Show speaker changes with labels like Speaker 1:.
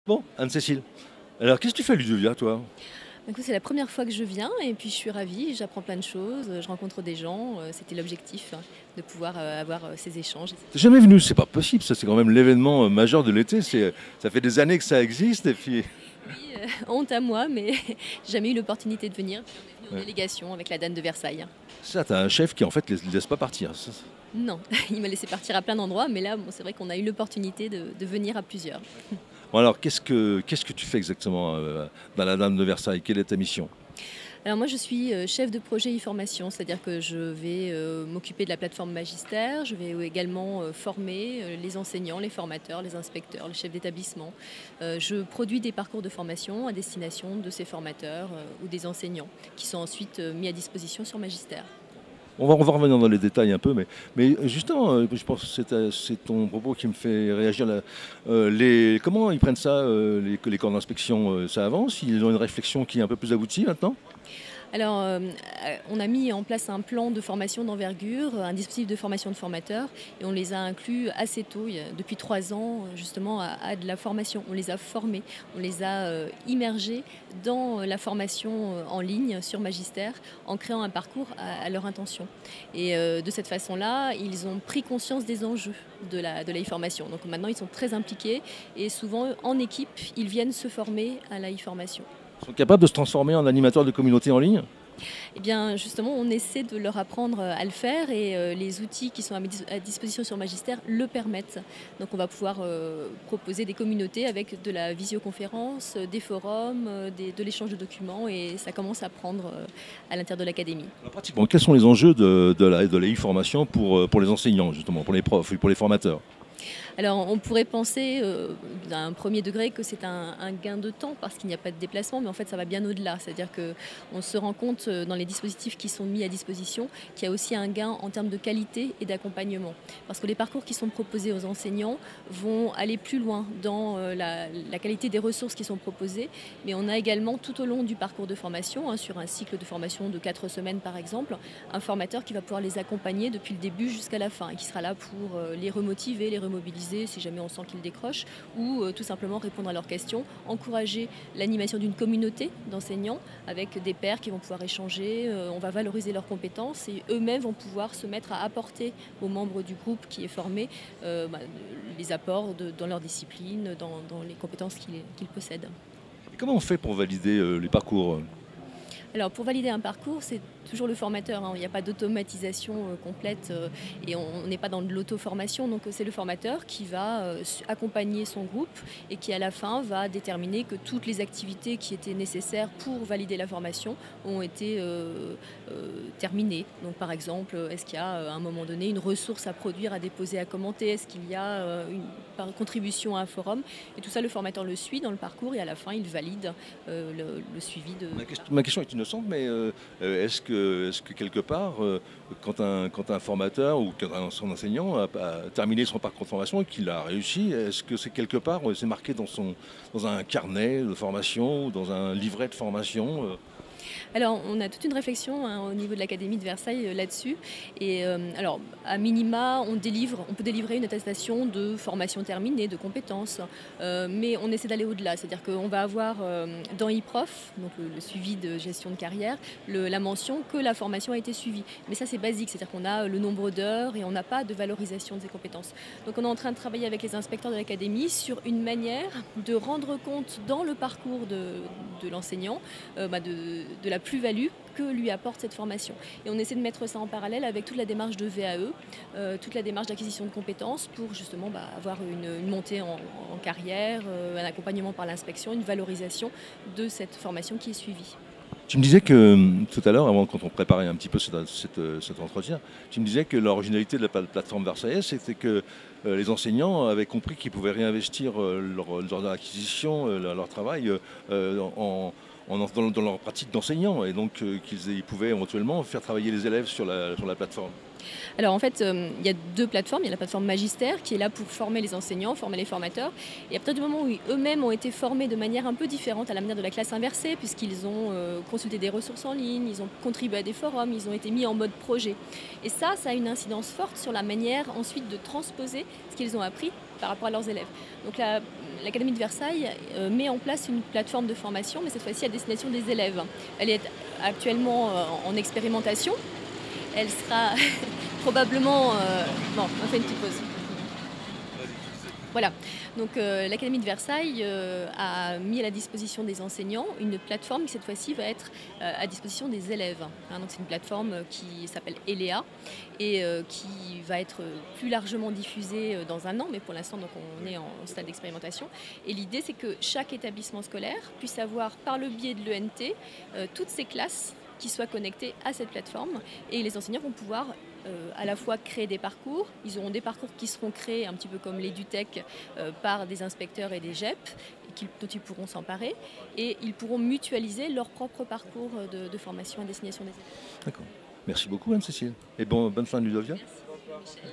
Speaker 1: Bon, Anne-Cécile, alors qu'est-ce que tu fais à Ludovia, toi?
Speaker 2: Écoute, c'est la première fois que je viens et puis je suis ravie, j'apprends plein de choses, je rencontre des gens, c'était l'objectif, hein, de pouvoir, avoir, ces échanges.
Speaker 1: T'es jamais venu, c'est pas possible, ça c'est quand même l'événement majeur de l'été, ça fait des années que ça existe et puis...
Speaker 2: Oui, honte à moi, mais j'ai jamais eu l'opportunité de venir, puis on est venu en
Speaker 1: Ouais.
Speaker 2: délégation avec la Dame de Versailles.
Speaker 1: Ça, t'as un chef qui en fait ne laisse pas partir.
Speaker 2: Non, il m'a laissé partir à plein d'endroits, mais là, bon, c'est vrai qu'on a eu l'opportunité de venir à plusieurs.
Speaker 1: Bon alors, qu'est-ce que tu fais exactement dans la Dame de Versailles? Quelle est ta mission?
Speaker 2: Alors moi, je suis, chef de projet e-formation, c'est-à-dire que je vais, m'occuper de la plateforme Magistère. Je vais également, former, les enseignants, les formateurs, les inspecteurs, les chefs d'établissement. Je produis des parcours de formation à destination de ces formateurs, ou des enseignants qui sont ensuite, mis à disposition sur Magistère.
Speaker 1: On va revenir dans les détails un peu, mais justement, je pense que c'est ton propos qui me fait réagir là. Comment ils prennent ça, les corps d'inspection, ça avance? Ils ont une réflexion qui est un peu plus aboutie maintenant?
Speaker 2: Alors, on a mis en place un plan de formation d'envergure, un dispositif de formation de formateurs et on les a inclus assez tôt, depuis 3 ans, justement à de la formation. On les a formés, on les a, immergés dans la formation, en ligne sur Magistère en créant un parcours à leur intention et de cette façon-là, ils ont pris conscience des enjeux de la e-formation. Donc maintenant, ils sont très impliqués et souvent, en équipe, ils viennent se former à la e-formation.
Speaker 1: Ils sont capables de se transformer en animateurs de communauté en ligne?
Speaker 2: Eh bien, justement, on essaie de leur apprendre à le faire et les outils qui sont à disposition sur Magistère le permettent. Donc, on va pouvoir proposer des communautés avec de la visioconférence, des forums, de l'échange de documents et ça commence à prendre à l'intérieur de l'académie.
Speaker 1: Alors, pratiquement, quels sont les enjeux de la e-formation pour les enseignants, justement, pour les profs et pour les formateurs?
Speaker 2: Alors, on pourrait penser d'un premier degré que c'est un gain de temps parce qu'il n'y a pas de déplacement, mais en fait, ça va bien au-delà. C'est-à-dire qu'on se rend compte dans les dispositifs qui sont mis à disposition qu'il y a aussi un gain en termes de qualité et d'accompagnement. Parce que les parcours qui sont proposés aux enseignants vont aller plus loin dans la qualité des ressources qui sont proposées, mais on a également tout au long du parcours de formation, hein, sur un cycle de formation de 4 semaines par exemple, un formateur qui va pouvoir les accompagner depuis le début jusqu'à la fin et qui sera là pour les remotiver, les remobiliser si jamais on sent qu'ils décrochent ou tout simplement répondre à leurs questions, encourager l'animation d'une communauté d'enseignants avec des pairs qui vont pouvoir échanger, on va valoriser leurs compétences et eux-mêmes vont pouvoir se mettre à apporter aux membres du groupe qui est formé les apports dans leur discipline, dans les compétences qu'ils possèdent.
Speaker 1: Et comment on fait pour valider les parcours?
Speaker 2: Alors pour valider un parcours, c'est toujours le formateur, hein. Il n'y a pas d'automatisation complète et on n'est pas dans de l'auto-formation. Donc c'est le formateur qui va accompagner son groupe et qui à la fin va déterminer que toutes les activités qui étaient nécessaires pour valider la formation ont été terminées. Donc par exemple, est-ce qu'il y a à un moment donné une ressource à produire, à déposer, à commenter? Est-ce qu'il y a contribution à un forum? Et tout ça, le formateur le suit dans le parcours et à la fin, il valide le suivi de...
Speaker 1: Ma question est innocente, mais est-ce que quelque part, quand un formateur ou quand son enseignant a terminé son parcours de formation et qu'il a réussi, est-ce que c'est quelque part, c'est marqué dans un carnet de formation ou dans un livret de formation?
Speaker 2: Alors, on a toute une réflexion, hein, au niveau de l'Académie de Versailles là-dessus. Et alors, à minima, on peut délivrer une attestation de formation terminée, de compétences, mais on essaie d'aller au-delà. C'est-à-dire qu'on va avoir dans e-prof, donc le suivi de gestion de carrière, la mention que la formation a été suivie. Mais ça, c'est basique, c'est-à-dire qu'on a le nombre d'heures et on n'a pas de valorisation de ces compétences. Donc, on est en train de travailler avec les inspecteurs de l'Académie sur une manière de rendre compte dans le parcours de l'enseignant de la plus-value que lui apporte cette formation. Et on essaie de mettre ça en parallèle avec toute la démarche de VAE, toute la démarche d'acquisition de compétences pour justement avoir une montée en carrière, un accompagnement par l'inspection, une valorisation de cette formation qui est suivie.
Speaker 1: Tu me disais que tout à l'heure, quand on préparait un petit peu cet entretien, tu me disais que l'originalité de la plateforme Versaillaise, c'était que les enseignants avaient compris qu'ils pouvaient réinvestir leur acquisition, leur travail dans leur pratique d'enseignant, et donc qu'ils pouvaient éventuellement faire travailler les élèves sur la plateforme.
Speaker 2: Alors en fait, il y a 2 plateformes. Il y a la plateforme Magistère qui est là pour former les enseignants, former les formateurs. Et à partir du moment où eux-mêmes ont été formés de manière un peu différente, à la manière de la classe inversée, puisqu'ils ont consulté des ressources en ligne, ils ont contribué à des forums, ils ont été mis en mode projet. Et ça a une incidence forte sur la manière ensuite de transposer ce qu'ils ont appris par rapport à leurs élèves. Donc l'Académie de Versailles met en place une plateforme de formation, mais cette fois-ci à destination des élèves. Elle est actuellement en expérimentation. Elle sera probablement... bon, on fait une petite pause. Voilà, donc l'Académie de Versailles a mis à la disposition des enseignants une plateforme qui cette fois-ci va être à disposition des élèves. Donc c'est une plateforme qui s'appelle ELEA et qui va être plus largement diffusée dans un an, mais pour l'instant donc on est en stade d'expérimentation. Et l'idée c'est que chaque établissement scolaire puisse avoir par le biais de l'ENT toutes ses classes qui soient connectés à cette plateforme et les enseignants vont pouvoir à la fois créer des parcours, ils auront des parcours qui seront créés un petit peu comme l'EduTech par des inspecteurs et des GEP dont ils pourront s'emparer et ils pourront mutualiser leur propre parcours de formation à destination des élèves.
Speaker 1: D'accord. Merci beaucoup Anne-Cécile. Et bonne fin de Ludovia.
Speaker 2: Merci Michel.